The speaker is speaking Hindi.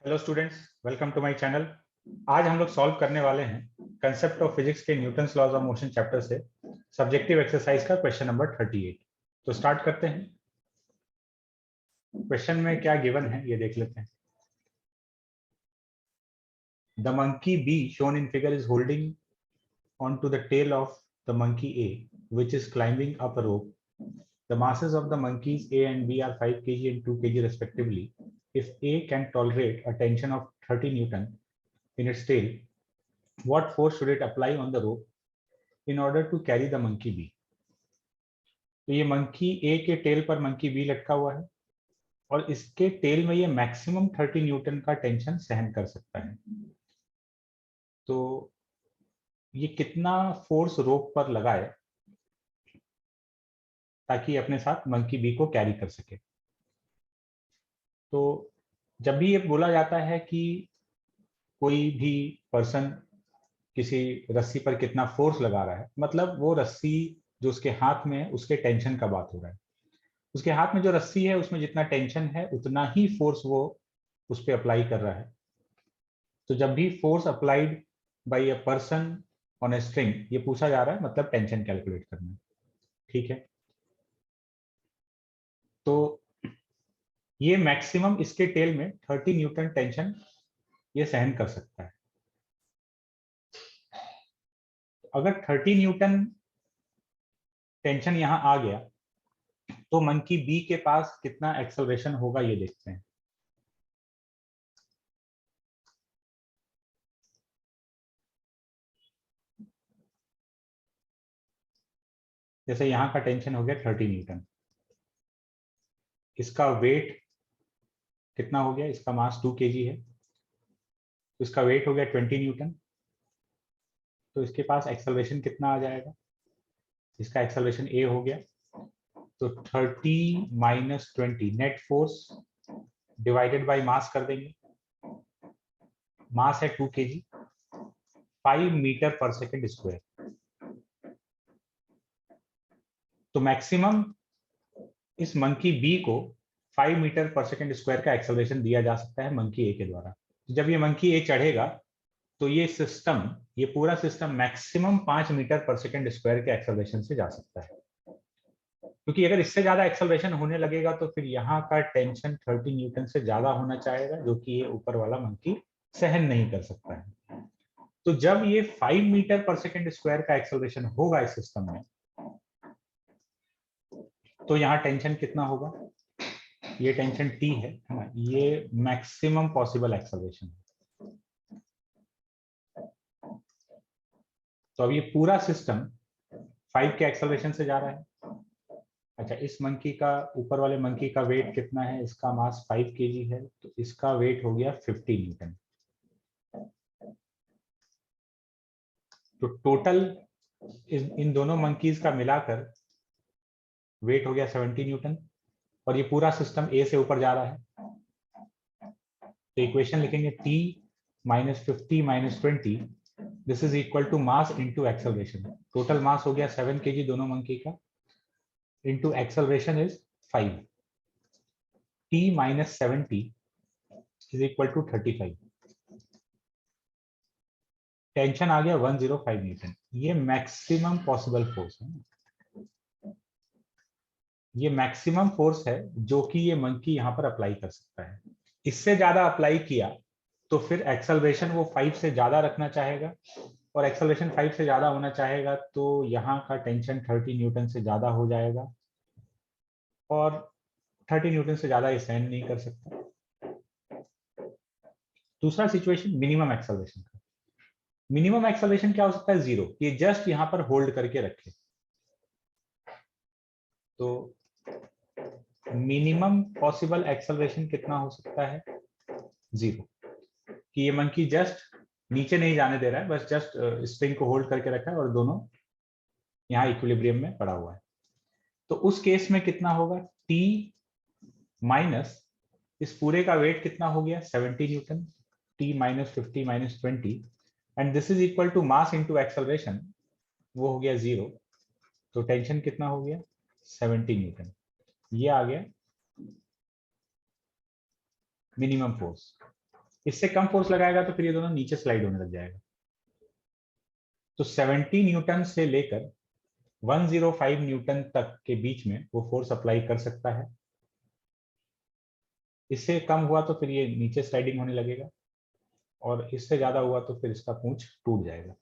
Hello students, welcome to my channel. आज हम लोग सॉल्व करने वाले हैं कंसेप्ट ऑफ फिजिक्स के Newton's laws of motion chapter से सब्जेक्टिव एक्सरसाइज का क्वेश्चन नंबर 38। तो स्टार्ट करते हैं। क्वेश्चन में क्या गिवन है ये देख लेते हैं। The monkey B shown in figure is holding on to the tail of the monkey A which is climbing up a rope. The masses of the monkeys A and B are 5 kg and 2 kg respectively. If A can tolerate a tension of 30 Newton in its tail, what force should it apply on the rope in order to carry the monkey B? तो ये मंकी ए के टेल पर मंकी बी लटका हुआ है और इसके टेल में ये मैक्सिमम 30 न्यूटन का टेंशन सहन कर सकता है। तो ये कितना फोर्स रोप पर लगाए ताकि अपने साथ मंकी बी को कैरी कर सके। तो जब भी ये बोला जाता है कि कोई भी पर्सन किसी रस्सी पर कितना फोर्स लगा रहा है, मतलब वो रस्सी जो उसके हाथ में है उसके टेंशन का बात हो रहा है। उसके हाथ में जो रस्सी है उसमें जितना टेंशन है उतना ही फोर्स वो उस पर अप्लाई कर रहा है। तो जब भी force applied by a person on a string ये पूछा जा रहा है, मतलब टेंशन कैलकुलेट करना है। ठीक है, तो ये मैक्सिमम इसके टेल में 30 न्यूटन टेंशन ये सहन कर सकता है। अगर 30 न्यूटन टेंशन यहां आ गया तो मंकी बी के पास कितना एक्सेलरेशन होगा ये देखते हैं। जैसे यहाँ का टेंशन हो गया 30 न्यूटन, इसका वेट कितना हो गया, इसका मास 2 kg है, तो इसका वेट हो गया 20 न्यूटन। तो इसके पास एक्सेलरेशन कितना आ जाएगा, इसका एक्सेलरेशन ए हो गया, तो 30 minus 20 net force divided by mass कर देंगे। मास है 2 kg, 5 मीटर पर सेकेंड स्क्वायर। तो मैक्सिमम इस मंकी बी को 5 मीटर पर सेकेंड स्क्वायर का एक्सेलरेशन दिया जा सकता है मंकी ए के द्वारा। जब ये मंकी ए चढ़ेगा तो ये सिस्टम, ये पूरा सिस्टम मैक्सिमम 5 मीटर पर सेकेंड स्क्वायर के एक्सेलरेशन से जा सकता है। क्योंकि अगर इससे ज्यादा एक्सेलरेशन होने लगेगा तो फिर यहाँ का टेंशन 30 न्यूटन से ज्यादा होना चाहेगा, जो कि ये ऊपर वाला मंकी सहन नहीं कर सकता है। तो जब ये 5 मीटर पर सेकेंड स्क्वायर का एक्सेलरेशन होगा इस सिस्टम में, तो यहाँ टेंशन कितना होगा, ये टेंशन टी है ना, ये मैक्सिमम पॉसिबल एक्सेलरेशन है। तो अब ये पूरा सिस्टम 5 के एक्सेलरेशन से जा रहा है। अच्छा, इस मंकी का, ऊपर वाले मंकी का वेट कितना है, इसका मास 5 kg है, तो इसका वेट हो गया 50 न्यूटन। तो टोटल इन दोनों मंकीज का मिलाकर वेट हो गया 70 न्यूटन और ये पूरा सिस्टम ए से ऊपर जा रहा है। तो इक्वेशन लिखेंगे T minus 50 minus 20, this is equal to mass into acceleration. Total mass हो गया 7 kg दोनों मंकी का, into acceleration is 5। T minus 70 is equal to 35। Tension आ गया 105 न्यूटन। ये मैक्सिमम पॉसिबल फोर्स है, ये मैक्सिमम फोर्स है जो कि ये मंकी यहाँ पर अप्लाई कर सकता है। इससे ज्यादा अप्लाई किया तो फिर एक्सेलरेशन वो 5 से ज्यादा रखना चाहेगा, और एक्सेलरेशन 5 से ज्यादा होना चाहेगा तो यहाँ का टेंशन 30 न्यूटन से ज्यादा हो जाएगा, और 30 न्यूटन से ज्यादा ये सहन नहीं कर सकता। दूसरा सिचुएशन मिनिमम एक्सेलरेशन का। मिनिमम एक्सेलरेशन क्या हो सकता है, 0, ये जस्ट यहाँ पर होल्ड करके रखे। तो मिनिमम पॉसिबल एक्सेलरेशन कितना हो सकता है, 0, कि ये मंकी जस्ट नीचे नहीं जाने दे रहा है, बस जस्ट स्प्रिंग को होल्ड करके रखा है और दोनों यहाँ इक्विलिब्रियम में पड़ा हुआ है। तो उस केस में कितना होगा, T माइनस इस पूरे का वेट कितना हो गया 70 newton, T minus 50 minus 20, and this is equal to mass into acceleration, वो हो गया 0। तो टेंशन कितना हो गया 70 न्यूटन, ये आ गया मिनिमम फोर्स। इससे कम फोर्स लगाएगा तो फिर ये दोनों नीचे स्लाइड होने लग जाएगा। तो 70 न्यूटन से लेकर 105 न्यूटन तक के बीच में वो फोर्स अप्लाई कर सकता है। इससे कम हुआ तो फिर ये नीचे स्लाइडिंग होने लगेगा, और इससे ज्यादा हुआ तो फिर इसका पूंछ टूट जाएगा।